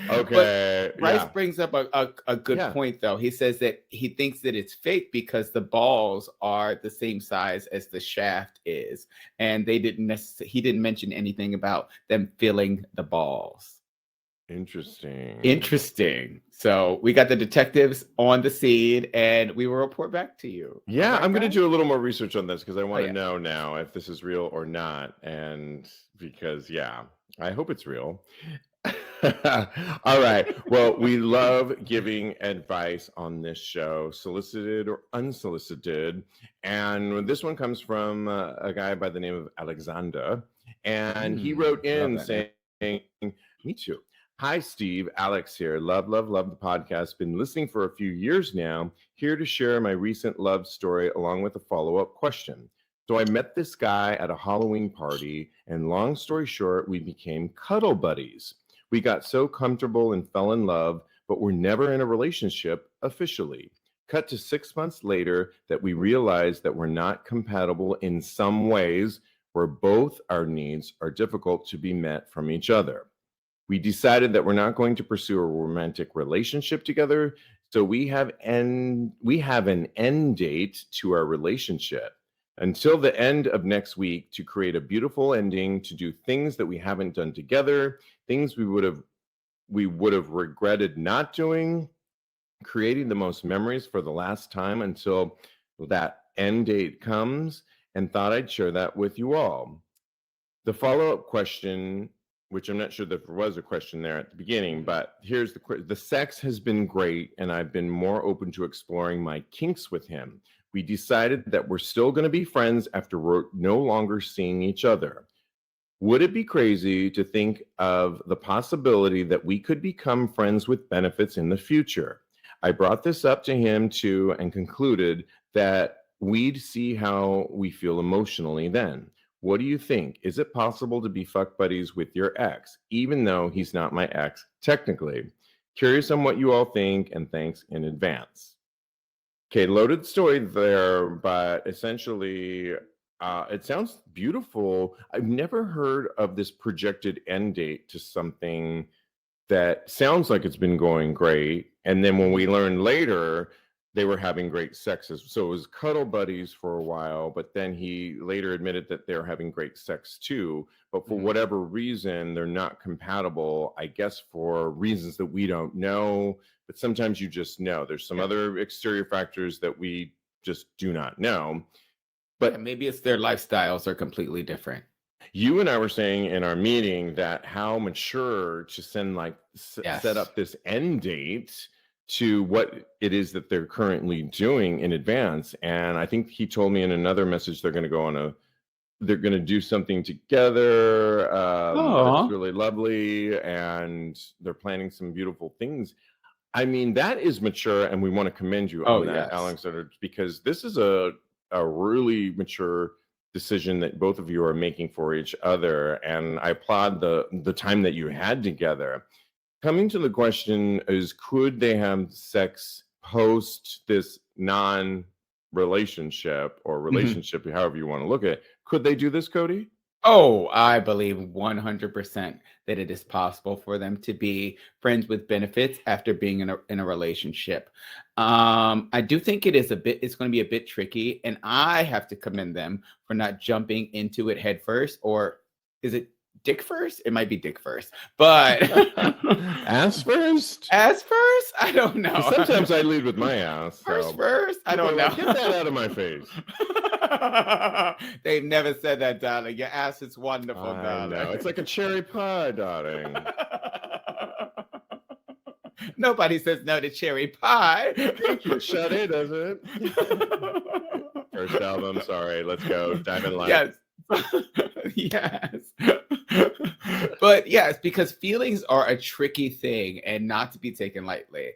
Okay. But Bryce brings up a good point, though. He says that he thinks that it's fake because the balls are the same size as the shaft is. And he didn't mention anything about them filling the balls. Interesting. So we got the detectives on the scene, and we will report back to you. Yeah, right, I'm going to do a little more research on this because I want to yeah. know now if this is real or not. And because, I hope it's real. All right. Well, we love giving advice on this show, solicited or unsolicited. And this one comes from a guy by the name of Alexander. And he wrote in saying, me too. Hi, Steve. Alex here. Love the podcast. Been listening for a few years now. Here to share my recent love story along with a follow-up question. So I met this guy at a Halloween party, and long story short, we became cuddle buddies. We got so comfortable and fell in love, but were never in a relationship officially. Cut to 6 months later that we realized that we're not compatible in some ways, where both our needs are difficult to be met from each other. We decided that we're not going to pursue a romantic relationship together, so we have an end date to our relationship until the end of next week to create a beautiful ending, to do things that we haven't done together, things we would have regretted not doing, creating the most memories for the last time until that end date comes, and thought I'd share that with you all. The follow-up question which I'm not sure that there was a question there at the beginning, but here's the sex has been great, and I've been more open to exploring my kinks with him. We decided that we're still going to be friends after we're no longer seeing each other. Would it be crazy to think of the possibility that we could become friends with benefits in the future? I brought this up to him too and concluded that we'd see how we feel emotionally then. What do you think? Is it possible to be fuck buddies with your ex, even though he's not my ex technically? Curious on what you all think, and thanks in advance. Okay, loaded story there, but essentially, it sounds beautiful. I've never heard of this projected end date to something that sounds like it's been going great. And then when we learned later, they were having great sexes. So it was cuddle buddies for a while, but then he later admitted that they're having great sex too. But for whatever reason, they're not compatible, I guess for reasons that we don't know. But sometimes you just know. There's some other exterior factors that we just do not know. But maybe it's their lifestyles are completely different. You and I were saying in our meeting that how mature to send set up this end date to what it is that they're currently doing in advance. And I think he told me in another message they're going to do something together. That's really lovely, and they're planning some beautiful things. I mean, that is mature, and we want to commend you on that, Alexander, because this is a really mature decision that both of you are making for each other, and I applaud the time that you had together. Coming to the question is, could they have sex post this non-relationship or relationship, however you want to look at it? Could they do this, Kodi? Oh, I believe 100% that it is possible for them to be friends with benefits after being in a relationship. I do think it's going to be a bit tricky, and I have to commend them for not jumping into it head first. Or is it dick first? It might be dick first, but ass first? Ass first? I don't know. Sometimes I lead with my ass. First? I don't know. Get that out of my face. They've never said that, darling. Your ass is wonderful, darling. No, it's like a cherry pie, darling. Nobody says no to cherry pie. Thank you. Sade does it. First album, sorry. Let's go. Diamond Light. Yes. Yes. But yes, because feelings are a tricky thing and not to be taken lightly.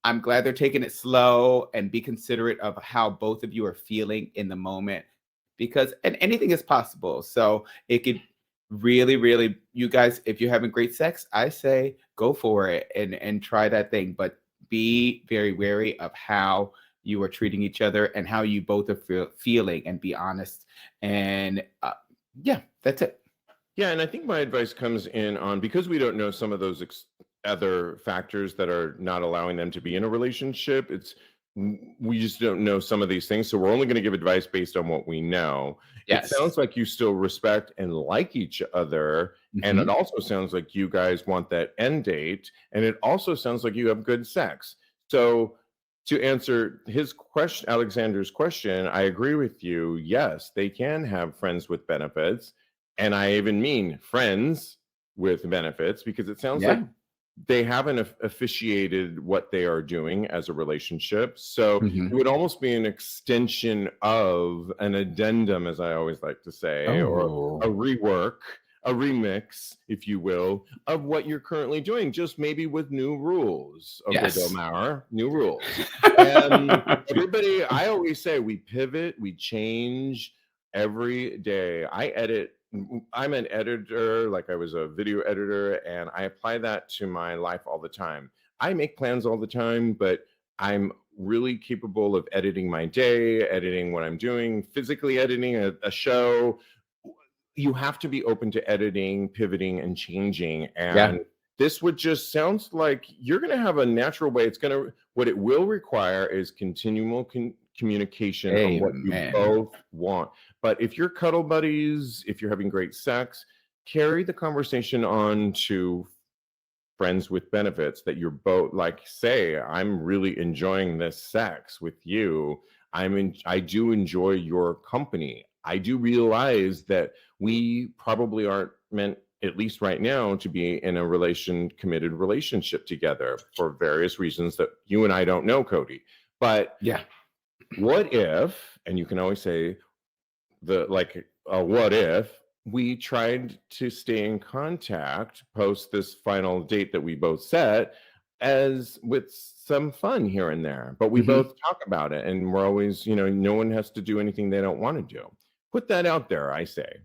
I'm glad they're taking it slow and be considerate of how both of you are feeling in the moment, because anything is possible. So it could really, you guys, if you're having great sex, I say go for it and try that thing, but be very wary of how you are treating each other and how you both are feeling, and be honest. And that's it. Yeah, and I think my advice comes in on, because we don't know some of those other factors that are not allowing them to be in a relationship. We just don't know some of these things, so we're only going to give advice based on what we know. Yes. It sounds like you still respect and like each other, and it also sounds like you guys want that end date, and it also sounds like you have good sex. So to answer his question, Alexander's question, I agree with you. Yes, they can have friends with benefits, and I even mean friends with benefits, because it sounds like they haven't officiated what they are doing as a relationship. So it would almost be an extension of an addendum, as I always like to say, or a rework, a remix, if you will, of what you're currently doing, just maybe with new rules. Okay, Domauer, new rules. And everybody, I always say we pivot, we change every day. I'm an editor, like I was a video editor, and I apply that to my life all the time. I make plans all the time, but I'm really capable of editing my day, editing what I'm doing, physically editing a show. You have to be open to editing, pivoting, and changing. And this would just sounds like you're going to have a natural way. What it will require is continual communication on what you both want. But if you're cuddle buddies, if you're having great sex, carry the conversation on to friends with benefits, that you're both say, I'm really enjoying this sex with you. I do enjoy your company. I do realize that we probably aren't meant at least right now, to be in a committed relationship together for various reasons that you and I don't know, Kodi. But Yeah. what if, and you can always say what if we tried to stay in contact post this final date that we both set, as with some fun here and there, but we Mhm. both talk about it, and we're always, no one has to do anything they don't want to do. Put that out there, I say.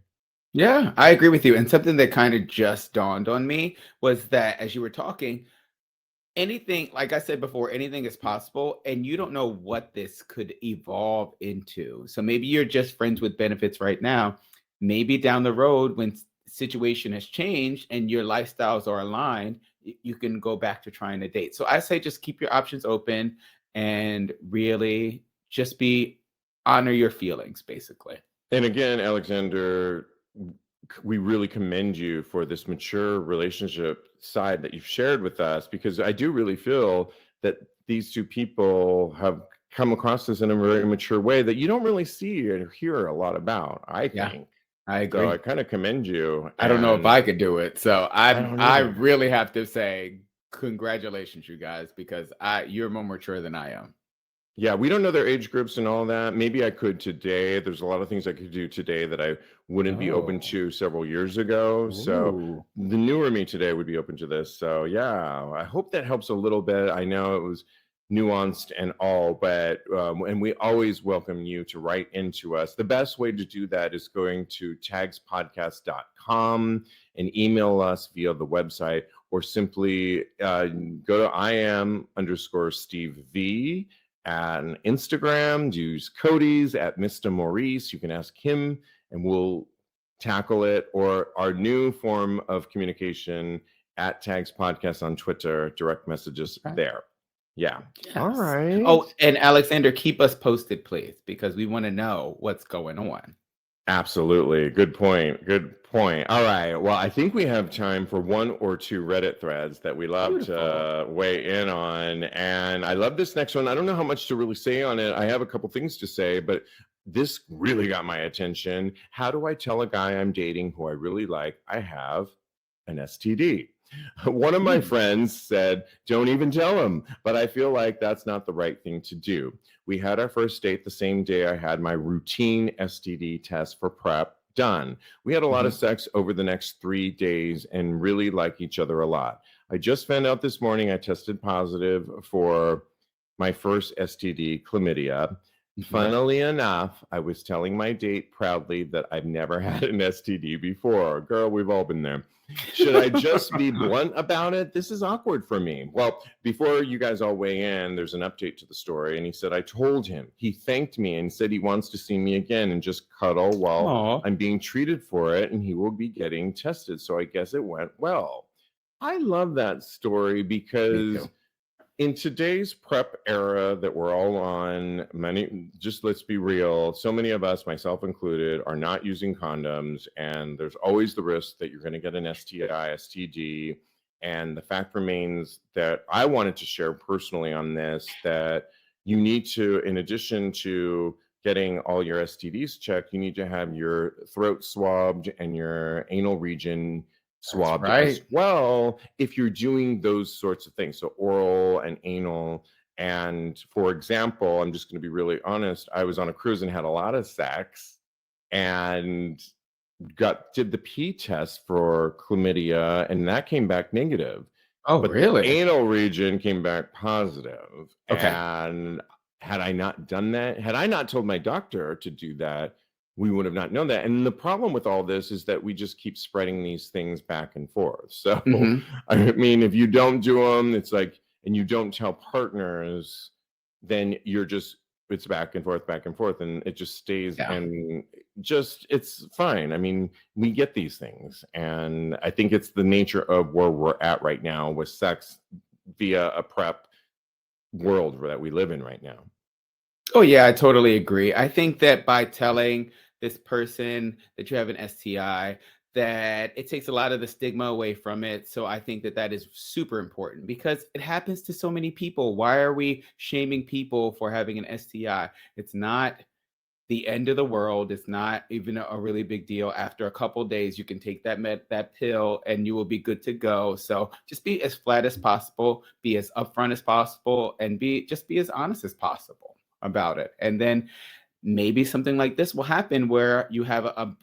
Yeah, I agree with you. And something that kind of just dawned on me was that as you were talking, anything, like I said before, anything is possible, and you don't know what this could evolve into. So maybe you're just friends with benefits right now. Maybe down the road, when situation has changed and your lifestyles are aligned, you can go back to trying to date. So I say just keep your options open and really just be honor your feelings, basically. And again, Alexander, we really commend you for this mature relationship side that you've shared with us, because I do really feel that these two people have come across this in a very mature way that you don't really see or hear a lot about, I Yeah, think. I So I agree. kind of commend you. I don't know if And I could do it. So I don't I either. really have to say congratulations, you guys, because you're more mature than I am. Yeah, we don't know their age groups and all that. Maybe I could today. There's a lot of things I could do today that I wouldn't be open Oh. to several years ago. So Ooh. the newer me today would be open to this. So yeah, I hope that helps a little bit. I know it was nuanced and all, but and we always welcome you to write into us. The best way to do that is going to TAGSPodcast.com and email us via the website, or simply go to IM_Steve V on Instagram. Use Kodi's at Mr. Maurice. You can ask him and we'll tackle it. Or our new form of communication at Tags Podcast on Twitter, direct messages Okay. there. Yeah. All Yes. right. Oh, and Alexander, keep us posted, please, because we want to know what's going on. Absolutely. Good point. Good point. All right. Well, I think we have time for one or two Reddit threads that we love Beautiful. to weigh in on. And I love this next one. I don't know how much to really say on it. I have a couple things to say, but this really got my attention. How do I tell a guy I'm dating who I really like I have an STD? One of my Hmm. friends said, don't even tell him, but I feel like that's not the right thing to do. We had our first date the same day I had my routine STD test for PrEP done. We had a lot of Hmm. sex over the next 3 days and really like each other a lot. I just found out this morning I tested positive for my first STD, chlamydia. Hmm. Funnily enough, I was telling my date proudly that I've never had an STD before. Girl, we've all been there. Should I just be blunt about it? This is awkward for me. Well, before you guys all weigh in, there's an update to the story. And he said, I told him. He thanked me and said he wants to see me again and just cuddle while Aw. I'm being treated for it. And he will be getting tested. So I guess it went well. I love that story Me because too. in today's prep era that we're all on, just let's be real, so many of us, myself included, are not using condoms, and there's always the risk that you're going to get an STI, STD. And the fact remains that I wanted to share personally on this, that you need to, in addition to getting all your STDs checked, you need to have your throat swabbed and your anal region That's swabbed as right. well if you're doing those sorts of things. So oral and anal. And for example, I'm just going to be really honest. I was on a cruise and had a lot of sex and did the P test for chlamydia, and that came back negative. Oh, But the really? anal region came back positive. Okay. And had I not done that, had I not told my doctor to do that, we would have not known that. And the problem with all this is that we just keep spreading these things back and forth. So, Hmm. I mean, if you don't do them, it's like, and you don't tell partners, then it's back and forth, and it just stays. Yeah. And just, it's fine. I mean, we get these things. And I think it's the nature of where we're at right now with sex via a prep world that we live in right now. Oh, yeah, I totally agree. I think that by telling this person that you have an STI, that it takes a lot of the stigma away from it. So I think that that is super important because it happens to so many people. Why are we shaming people for having an STI? It's not the end of the world. It's not even a really big deal. After a couple days, you can take that pill and you will be good to go. So just be as flat as possible, be as upfront as possible, and be as honest as possible about it. And then maybe something like this will happen where you have a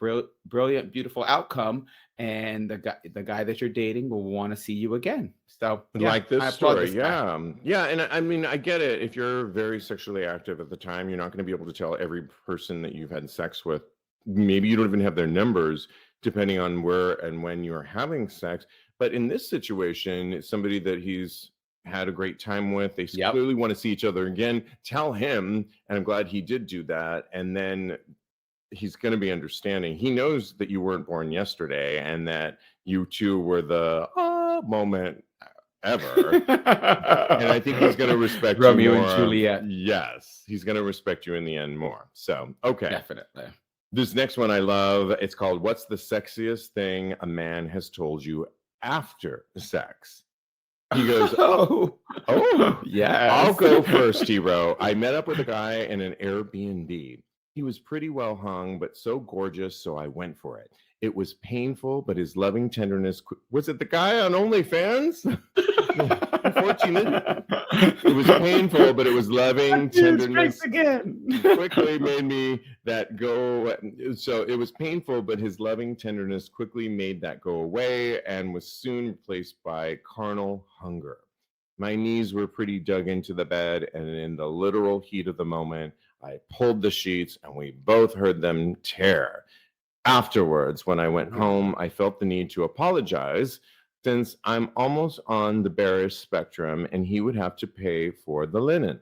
brilliant, beautiful outcome, and the guy that you're dating will want to see you again. So yeah, Like this I applaud story, this guy. yeah. Yeah, and I mean, I get it. If you're very sexually active at the time, you're not going to be able to tell every person that you've had sex with. Maybe you don't even have their numbers, depending on where and when you're having sex. But in this situation, it's somebody that he's had a great time with. They Yep. clearly want to see each other again. Tell him, and I'm glad he did do that. And then he's going to be understanding. He knows that you weren't born yesterday, and that you two were the moment ever. And I think he's going to respect Romeo you and more. Juliet. Yes, he's going to respect you in the end more. So, okay. Definitely. This next one I love. It's called "What's the Sexiest Thing a Man Has Told You After Sex?" He goes, oh, yes. I'll go first, he wrote. I met up with a guy in an Airbnb. He was pretty well hung, but so gorgeous, so I went for it. It was painful, but his loving tenderness... Was it the guy on Onlyfans? Unfortunately, it was painful, but it was loving tenderness. Again. Quickly made me that go. So it was painful, but his loving tenderness quickly made that go away and was soon replaced by carnal hunger. My knees were pretty dug into the bed, and in the literal heat of the moment, I pulled the sheets and we both heard them tear. Afterwards, when I went home, I felt the need to apologize, since I'm almost on the bearish spectrum and he would have to pay for the linen.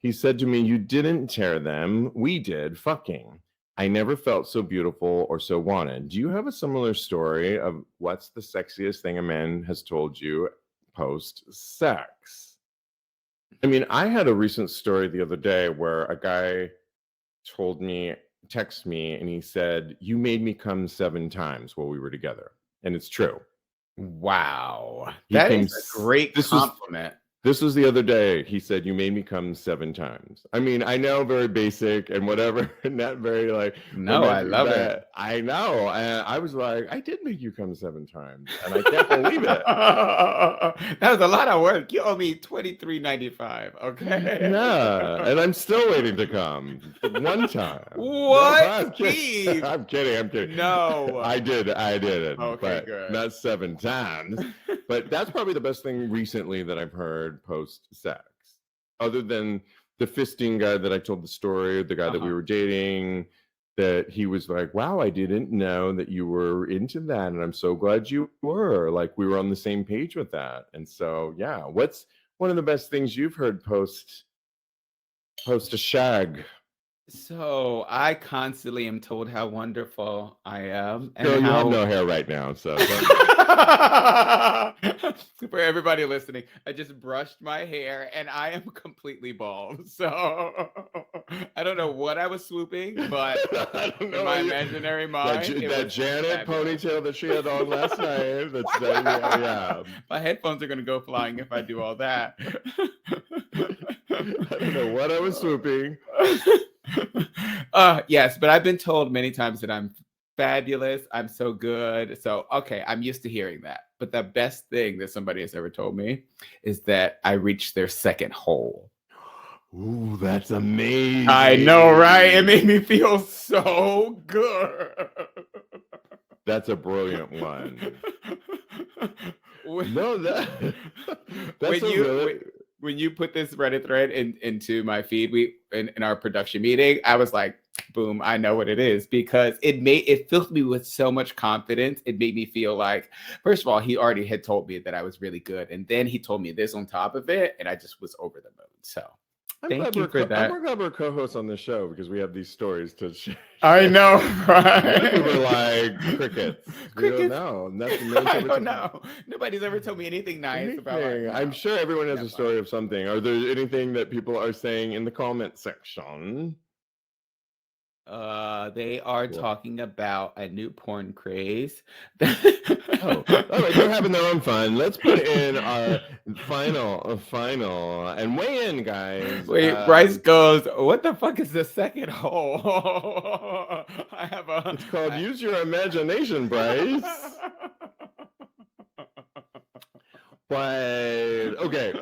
He said to me, "You didn't tear them. We did, fucking." I never felt so beautiful or so wanted. Do you have a similar story of what's the sexiest thing a man has told you post sex? I mean, I had a recent story the other day where a guy texted me, and he said, "You made me come 7 times while we were together." And it's true. Wow. He That came is a great compliment. This was the other day. He said, "You made me come 7 times." I mean, I know, very basic and whatever, and not very like. No, I love it. I know. I was like, I did make you come 7 times, and I can't believe it. That was a lot of work. You owe me $23.95. Okay. Yeah, and I'm still waiting to come 1 time. What? No, I'm kidding. I'm kidding. No. I did it. Okay, but good. not 7 times. But that's probably the best thing recently that I've heard post sex, other than the fisting guy that I told the story, the guy that we were dating, that he was like, "Wow, I didn't know that you were into that, and I'm so glad you were." Like, we were on the same page with that. And so, yeah, what's one of the best things you've heard post a shag? So I constantly am told how wonderful I am, and Girl, you have how no hair right now, so for everybody listening, I just brushed my hair and I am completely bald. So I don't know what I was swooping, but I don't in know. my imaginary mind, it That was Janet fabulous. ponytail that she had on last night. That's yeah. My headphones are gonna go flying if I do all that. I don't know what I was swooping. Yes, but I've been told many times that I'm fabulous. I'm so good. So, okay, I'm used to hearing that. But the best thing that somebody has ever told me is that I reached their second hole. Ooh, that's amazing. I know, right? It made me feel so good. That's a brilliant one. No, that's when you put this Reddit thread into my feed, in our production meeting, I was like, boom, I know what it is, because it filled me with so much confidence. It made me feel like, first of all, he already had told me that I was really good, and then he told me this on top of it, and I just was over the moon. So thank you for that. I'm glad we're co-hosts on this show, because we have these stories to share. I know, right? We were like crickets. We don't know. I don't know. Nobody's ever told me anything nice about it. I'm sure everyone has a story of something. Are there anything that people are saying in the comment section? They are Well, talking about a new porn craze. oh, all right. They're having their own fun. Let's put in our final, and weigh in, guys. Wait, Bryce goes, what the fuck is the second hole? I have a. It's called Use Your Imagination, Bryce. But okay,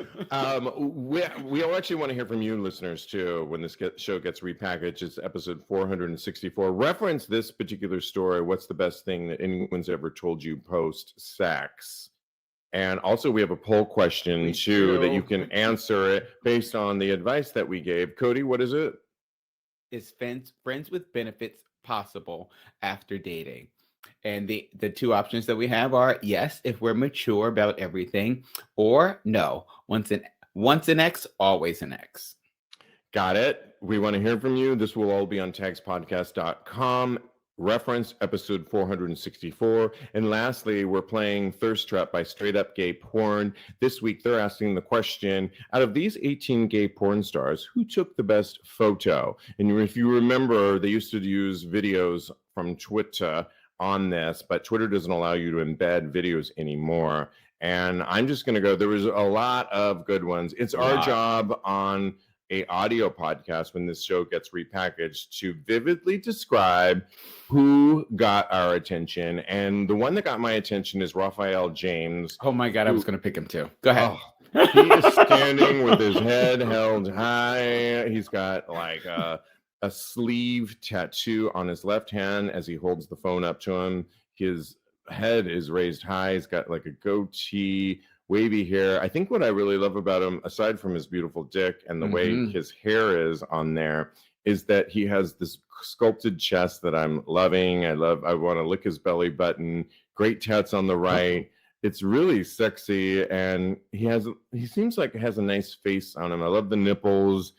we actually want to hear from you, listeners, too. When this show gets repackaged, it's episode 464. Reference this particular story. What's the best thing that anyone's ever told you post sex? And also, we have a poll question too that you can answer it based on the advice that we gave. Kodi, what is it? Is friends with benefits possible after dating? And the two options that we have are yes, if we're mature about everything, or no, once an ex, always an ex. Got it. We want to hear from you. This will all be on TAGSPodcast.com. Reference episode 464. And lastly, we're playing Thirst Trap by Straight Up Gay Porn. This week, they're asking the question, out of these 18 gay porn stars, who took the best photo? And if you remember, they used to use videos from Twitter on this, but Twitter doesn't allow you to embed videos anymore. And I'm just going to go, there was a lot of good ones. It's our job on a audio podcast when this show gets repackaged to vividly describe who got our attention. And the one that got my attention is Raphael James. Oh my God, I was going to pick him too. Go ahead. He is standing with his head held high. He's got like a sleeve tattoo on his left hand as he holds the phone up to him. His head is raised high. He's got like a goatee, wavy hair. I think what I really love about him, aside from his beautiful dick and the way his hair is on there, is that he has this sculpted chest that I'm loving. I want to lick his belly button. Great tats on the right. It's really sexy, and he seems like he has a nice face on him. I love the nipples.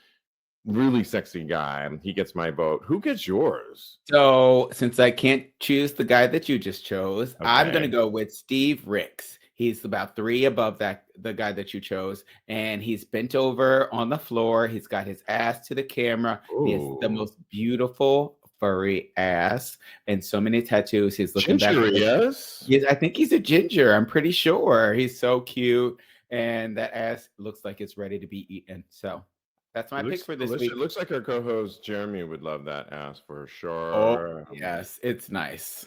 Really sexy guy. He gets my vote. Who gets yours? So since I can't choose the guy that you just chose, I'm going to go with Steve Ricks. He's about 3 above the guy that you chose, and he's bent over on the floor. He's got his ass to the camera. Ooh. He has the most beautiful furry ass and so many tattoos. He's looking ginger, back. Yes, I think he's a ginger. I'm pretty sure. He's so cute, and that ass looks like it's ready to be eaten. So that's my pick for this week. It looks like our co-host Jeremy would love that ass for sure. Oh, yes, it's nice.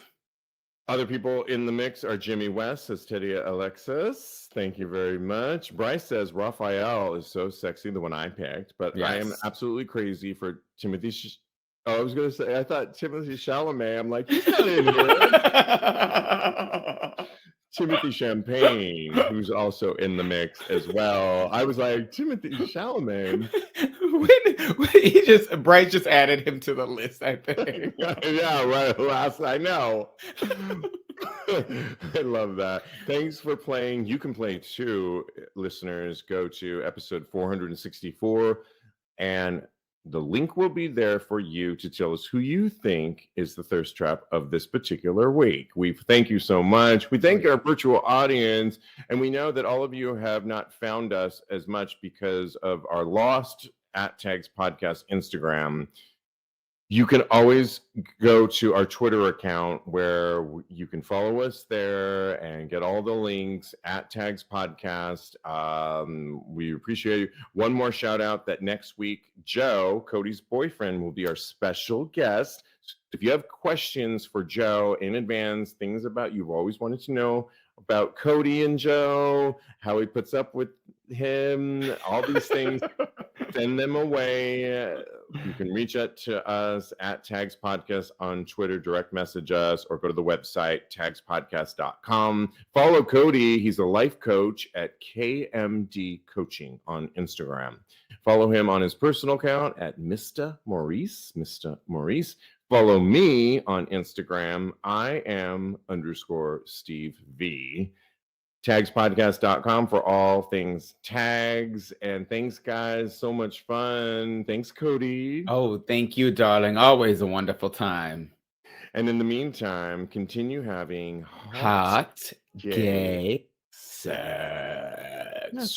Other people in the mix are Jimmy West, says Teddy Alexis. Thank you very much. Bryce says Raphael is so sexy, the one I picked, but yes. I am absolutely crazy for Timothy. I was going to say, I thought Timothy Chalamet. I'm like, he's not in here. Timothy Champagne, who's also in the mix as well. I was like, Timothy Chalamet. Bryce just added him to the list, I think. Yeah, right. Last I know. I love that. Thanks for playing. You can play too, listeners. Go to episode 464, and the link will be there for you to tell us who you think is the thirst trap of this particular week. We thank you so much. We thank our virtual audience, and we know that all of you have not found us as much because of our lost @TAGSPodcast Instagram. You can always go to our Twitter account where you can follow us there and get all the links @TAGSPodcast. We appreciate you. One more shout out that next week, Joe, Kodi's boyfriend, will be our special guest. If you have questions for Joe in advance, things about you've always wanted to know about Kodi and Joe, how he puts up with him, all these things, send them away. You can reach out to us @TAGSPodcast on Twitter, direct message us, or go to the website, TAGSPodcast.com. Follow Kodi. He's a life coach at KMD Coaching on Instagram. Follow him on his personal account at Mr. Maurice. Follow me on Instagram. I am _Steve V. TAGSPodcast.com for all things tags. And thanks, guys. So much fun. Thanks, Kodi. Oh, thank you, darling. Always a wonderful time. And in the meantime, continue having hot gay sex.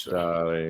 Darling.